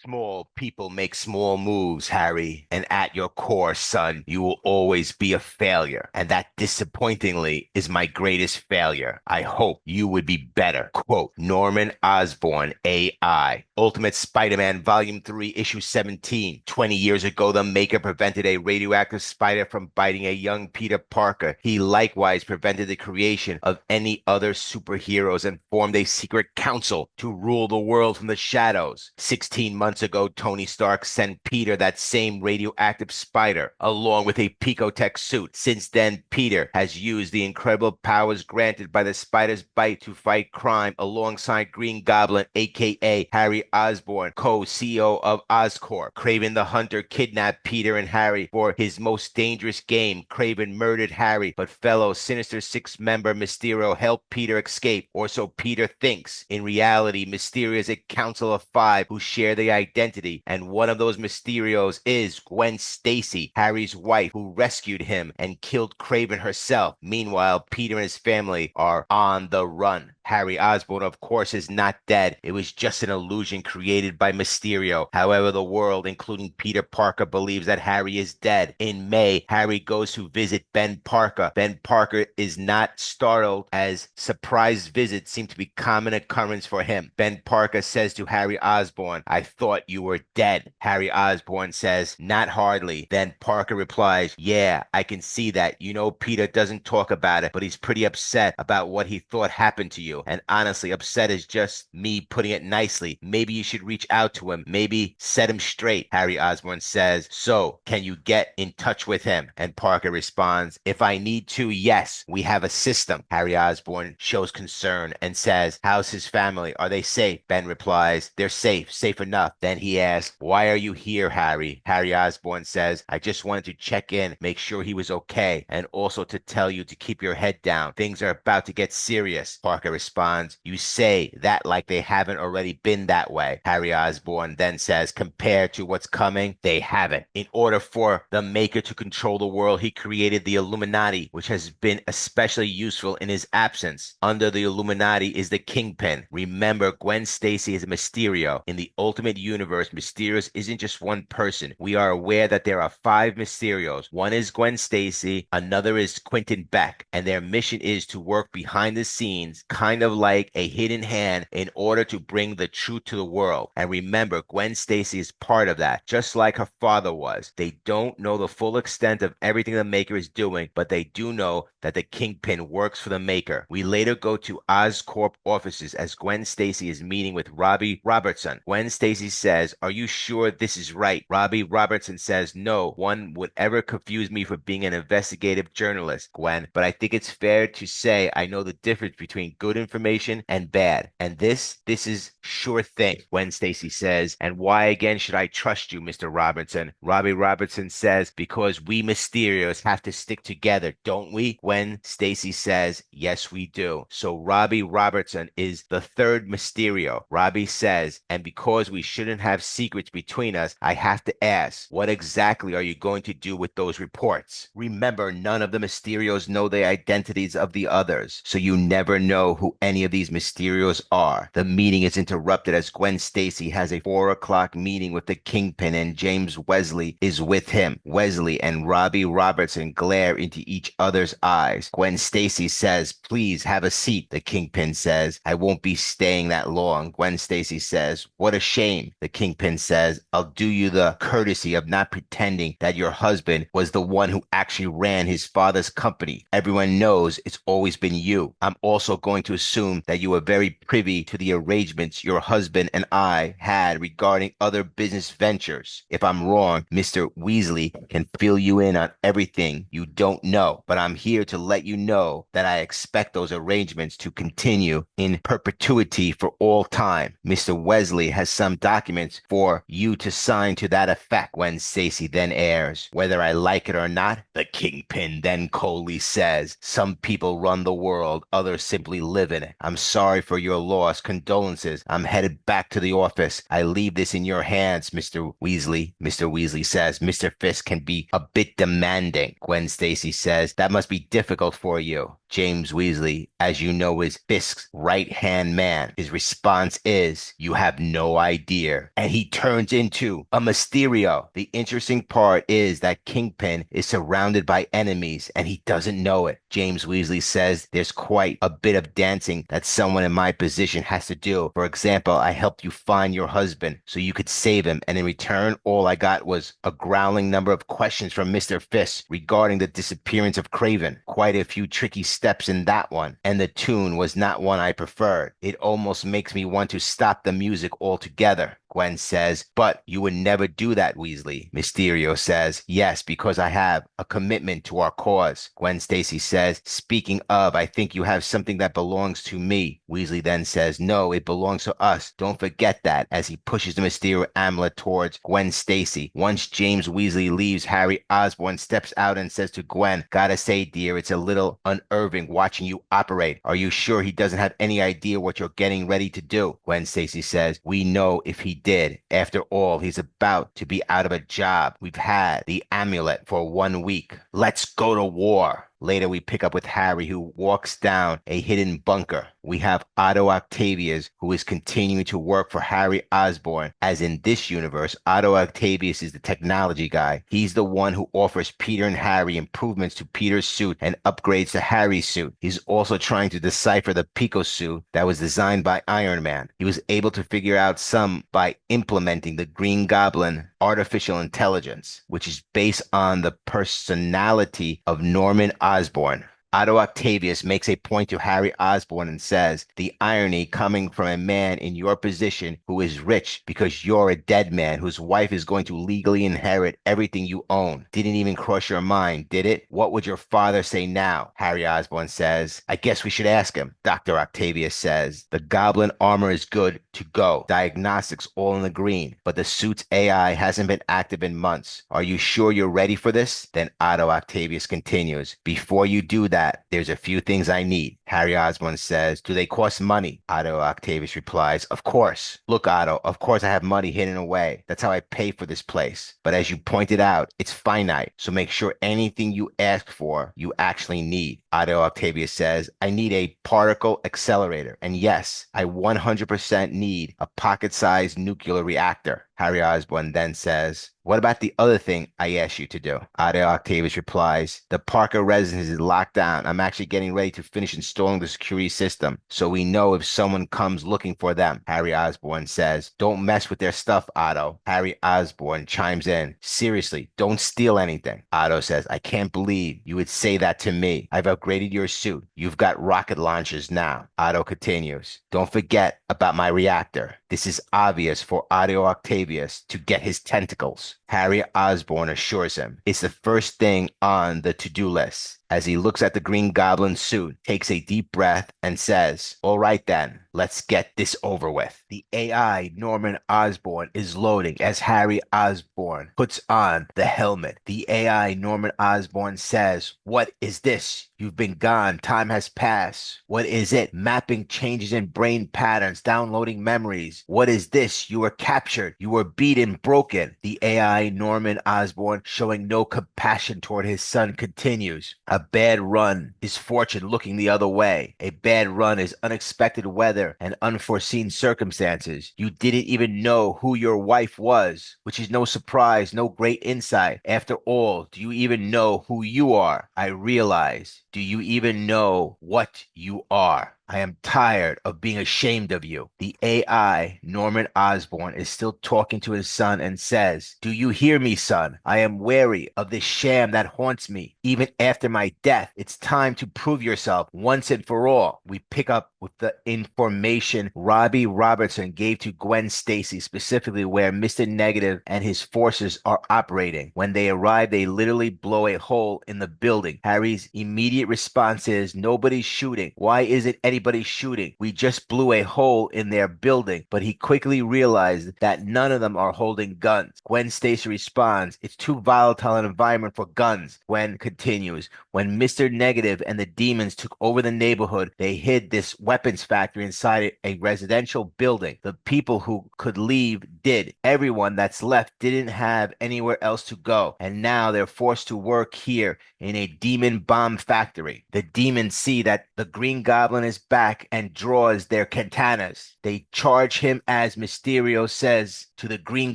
Small people make small moves, Harry, and at your core, son, you will always be a failure. And that disappointingly is my greatest failure. I hope you would be better. Quote, Norman Osborn, AI. Ultimate Spider-Man, Volume 3, Issue 17. 20 years ago, the Maker prevented a radioactive spider from biting a young Peter Parker. He likewise prevented the creation of any other superheroes and formed a secret council to rule the world from the shadows. 16 months ago, Tony Stark sent Peter that same radioactive spider, along with a Picotech suit. Since then, Peter has used the incredible powers granted by the spider's bite to fight crime alongside Green Goblin, aka Harry Osborn, co-CEO of Oscorp. Kraven the Hunter kidnapped Peter and Harry for his most dangerous game. Kraven murdered Harry, but fellow Sinister Six member Mysterio helped Peter escape, or so Peter thinks. In reality, Mysterio is a council of five who share the identity, and one of those Mysterios is Gwen Stacy, Harry's wife, who rescued him and killed Kraven herself. Meanwhile, Peter and his family are on the run. Harry Osborn, of course, is not dead. It was just an illusion created by Mysterio. However, the world, including Peter Parker, believes that Harry is dead. In May, Harry goes to visit Ben Parker. Ben Parker is not startled, as surprise visits seem to be common occurrence for him. Ben Parker says to Harry Osborn, I thought you were dead. Harry Osborn says, not hardly. Then Parker replies, yeah, I can see that. You know, Peter doesn't talk about it, but he's pretty upset about what he thought happened to you. And honestly, upset is just me putting it nicely. Maybe you should reach out to him. Maybe set him straight. Harry Osborn says, so can you get in touch with him? And Parker responds, if I need to, yes, we have a system. Harry Osborn shows concern and says, how's his family? Are they safe? Ben replies, they're safe, safe enough. Then he asks, why are you here, Harry? Harry Osborn says, I just wanted to check in, make sure he was okay, and also to tell you to keep your head down. Things are about to get serious. Parker responds, you say that like they haven't already been that way. Harry Osborn then says, compared to what's coming, they haven't. In order for the Maker to control the world, he created the Illuminati, which has been especially useful in his absence. Under the Illuminati is the Kingpin. Remember, Gwen Stacy is a Mysterio. In the Ultimate Universe, Mysterios isn't just one person. We are aware that there are five Mysterios. One is Gwen Stacy, another is Quentin Beck, and their mission is to work behind the scenes, kind of like a hidden hand, in order to bring the truth to the world. And remember, Gwen Stacy is part of that, just like her father was. They don't know the full extent of everything the Maker is doing, but they do know that the Kingpin works for the Maker. We later go to Oscorp offices as Gwen Stacy is meeting with Robbie Robertson. Gwen Stacy says, are you sure this is right? Robbie Robertson says, no one would ever confuse me for being an investigative journalist, Gwen, but I think it's fair to say I know the difference between good information and bad. And this is sure thing, Gwen Stacy says. And why again should I trust you, Mr. Robertson? Robbie Robertson says, because we Mysterios have to stick together, don't we? Gwen Stacy says, yes, we do. So Robbie Robertson is the third Mysterio. Robbie says, and because we shouldn't have secrets between us, I have to ask, what exactly are you going to do with those reports? Remember, none of the Mysterios know the identities of the others, so you never know who any of these Mysterios are. The meeting is interrupted as Gwen Stacy has a 4 o'clock meeting with the Kingpin, and James Wesley is with him. Wesley and Robbie Robertson glare into each other's eyes. Gwen Stacy says, please have a seat. The Kingpin says, I won't be staying that long. Gwen Stacy says, what a shame. The Kingpin says, I'll do you the courtesy of not pretending that your husband was the one who actually ran his father's company. Everyone knows it's always been you. I'm also going to assume that you were very privy to the arrangements your husband and I had regarding other business ventures. If I'm wrong, Mr. Weasley can fill you in on everything you don't know, but I'm here to let you know that I expect those arrangements to continue in perpetuity for all time. Mr. Wesley has some documents for you to sign to that effect. When Stacy then airs, whether I like it or not, the Kingpin then coldly says, some people run the world, others simply live in it. I'm sorry for your loss. Condolences. I'm headed back to the office. I leave this in your hands, Mr. Weasley. Mr. Weasley says, Mr. Fisk can be a bit demanding. Gwen Stacy says, that must be difficult for you. James Weasley, as you know, is Fisk's right-hand man. His response is, you have no idea. here, and he turns into a Mysterio. The interesting part is that Kingpin is surrounded by enemies, and he doesn't know it. James Weasley says there's quite a bit of dancing that someone in my position has to do. For example, I helped you find your husband so you could save him, and in return, all I got was a growling number of questions from Mr. Fisk regarding the disappearance of Craven. Quite a few tricky steps in that one, and the tune was not one I preferred. It almost makes me want to stop the music altogether. Gwen says, but you would never do that, Weasley. Mysterio says, yes, because I have a commitment to our cause. Gwen Stacy says, speaking of, I think you have something that belongs to me. Weasley then says, no, it belongs to us. Don't forget that, as he pushes the Mysterio amulet towards Gwen Stacy. Once James Weasley leaves, Harry Osborn steps out and says to Gwen, gotta say, dear, it's a little unnerving watching you operate. Are you sure he doesn't have any idea what you're getting ready to do? Gwen Stacy says, we know if he did. After all, he's about to be out of a job. We've had the amulet for 1 week. Let's go to war. Later, we pick up with Harry, who walks down a hidden bunker. We have Otto Octavius, who is continuing to work for Harry Osborn. As in this universe, Otto Octavius is the technology guy. He's the one who offers Peter and Harry improvements to Peter's suit and upgrades to Harry's suit. He's also trying to decipher the Pico suit that was designed by Iron Man. He was able to figure out some by implementing the Green Goblin artificial intelligence, which is based on the personality of Norman Osborn. Otto Octavius makes a point to Harry Osborn and says, the irony coming from a man in your position who is rich because you're a dead man whose wife is going to legally inherit everything you own. Didn't even cross your mind, did it? What would your father say now? Harry Osborn says, I guess we should ask him. Dr. Octavius says, the goblin armor is good to go. Diagnostics all in the green, but the suit's AI hasn't been active in months. Are you sure you're ready for this? Then Otto Octavius continues, before you do that, there's a few things I need. Harry Osborn says, do they cost money? Otto Octavius replies, of course. Look, Otto, of course I have money hidden away. That's how I pay for this place. But as you pointed out, it's finite. So make sure anything you ask for, you actually need. Otto Octavius says, I need a particle accelerator. And yes, I 100% need a pocket-sized nuclear reactor. Harry Osborn then says, what about the other thing I asked you to do? Otto Octavius replies, the Parker residence is locked down. I'm actually getting ready to finish installing the security system so we know if someone comes looking for them. Harry Osborn says, don't mess with their stuff, Otto. Harry Osborn chimes in, seriously, don't steal anything. Otto says, I can't believe you would say that to me. I've upgraded your suit. You've got rocket launchers now. Otto continues, don't forget about my reactor. This is obvious for Otto Octavius to get his tentacles. Harry Osborn assures him it's the first thing on the to-do list. As he looks at the Green Goblin suit, takes a deep breath, and says, all right then, let's get this over with. The AI Norman Osborn is loading as Harry Osborn puts on the helmet. The AI Norman Osborn says, what is this? You've been gone. Time has passed. What is it? Mapping changes in brain patterns, downloading memories. What is this? You were captured. You were beaten, broken. The AI Norman Osborn, showing no compassion toward his son, continues. A bad run is fortune looking the other way. A bad run is unexpected weather and unforeseen circumstances. You didn't even know who your wife was, which is no surprise, no great insight. After all, do you even know who you are? I realize. Do you even know what you are? I am tired of being ashamed of you. The AI, Norman Osborn, is still talking to his son and says, do you hear me, son? I am wary of this sham that haunts me. Even after my death, it's time to prove yourself once and for all. We pick up with the information Robbie Robertson gave to Gwen Stacy, specifically where Mr. Negative and his forces are operating. When they arrive, they literally blow a hole in the building. Harry's immediate response is, nobody's shooting. Why isn't anybody shooting? We just blew a hole in their building. But he quickly realized that none of them are holding guns. Gwen Stacy responds, it's too volatile an environment for guns. Gwen continues, when Mr. Negative and the demons took over the neighborhood, they hid this weapons factory inside a residential building. The people who could leave did. Everyone that's left didn't have anywhere else to go. And now they're forced to work here in a demon bomb factory. The demons see that the Green Goblin is back and draws their katanas. They charge him as Mysterio says to the Green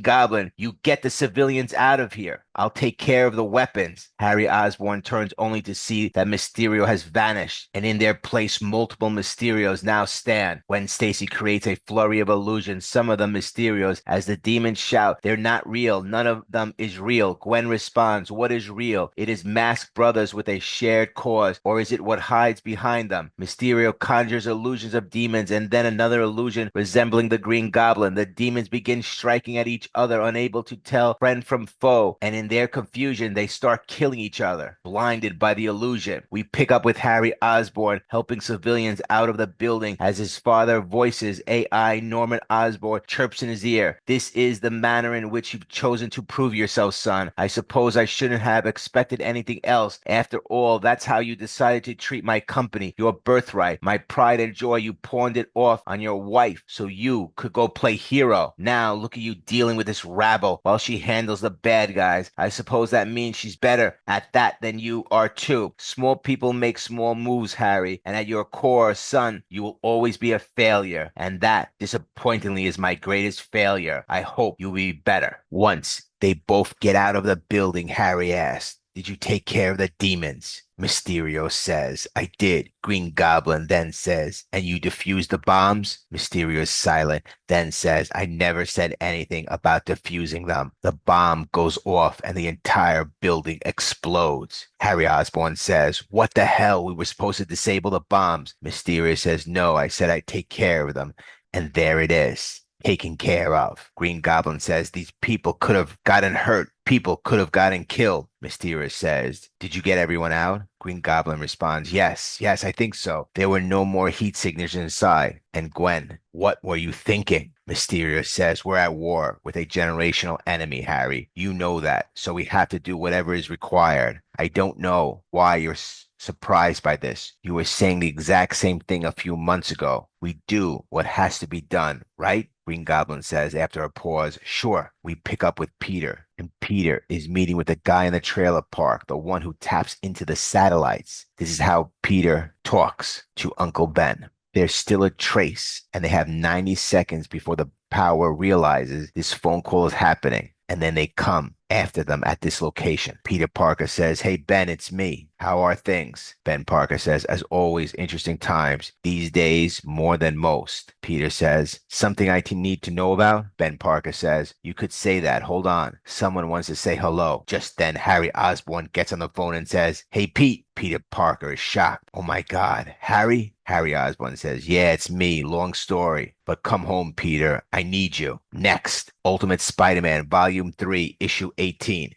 Goblin, "You get the civilians out of here. I'll take care of the weapons." Harry Osborn turns only to see that Mysterio has vanished, and in their place multiple Mysterios now stand. Gwen Stacy creates a flurry of illusions, some of them Mysterios, as the demons shout, "They're not real. None of them is real." Gwen responds, "What is real? It is masked brothers with a shared cause, or is it what hides behind them?" Mysterio conjures illusions of demons and then another illusion resembling the Green Goblin. The demons begin striking at each other, unable to tell friend from foe, and in their confusion, they start killing each other, blinded by the illusion. We pick up with Harry Osborn helping civilians out of the building as his father voices AI Norman Osborn chirps in his ear. "This is the manner in which you've chosen to prove yourself, son. I suppose I shouldn't have expected anything else. After all, that's how you decided to treat my company, your birthright, my pride and joy. You pawned it off on your wife so you could go play hero. Now look at you dealing with this rabble while she handles the bad guys. I suppose that means she's better at that than you are too. Small people make small moves, Harry, and at your core, son, you will always be a failure. And that, disappointingly, is my greatest failure. I hope you'll be better." Once they both get out of the building, Harry asked, "Did you take care of the demons?" Mysterio says, "I did." Green Goblin then says, "And you defused the bombs?" Mysterio is silent, then says, "I never said anything about defusing them." The bomb goes off and the entire building explodes. Harry Osborn says, "What the hell? We were supposed to disable the bombs." Mysterio says, "No, I said I'd take care of them." And there it is, taken care of. Green Goblin says, "These people could have gotten hurt. People could have gotten killed." Mysterio says, "Did you get everyone out?" Green Goblin responds, yes, I think so. There were no more heat signatures inside." And Gwen, "What were you thinking?" Mysterio says, "We're at war with a generational enemy, Harry. You know that, so we have to do whatever is required. I don't know why you're surprised by this. You were saying the exact same thing a few months ago. We do what has to be done, right?" Green Goblin says after a pause, "Sure." We pick up with Peter, and Peter is meeting with the guy in the trailer park, the one who taps into the satellites. This is how Peter talks to Uncle Ben. There's still a trace, and they have 90 seconds before the power realizes this phone call is happening, and then they come after them at this location. Peter Parker says, "Hey, Ben, it's me. How are things?" Ben Parker says, "As always, interesting times. These days, more than most." Peter says, "Something I need to know about?" Ben Parker says, "You could say that. Hold on. Someone wants to say hello." Just then, Harry Osborn gets on the phone and says, "Hey, Pete." Peter Parker is shocked. "Oh my God, Harry?" Harry Osborn says, "Yeah, it's me. Long story. But come home, Peter. I need you." Next, Ultimate Spider-Man, Volume 3, Issue 18.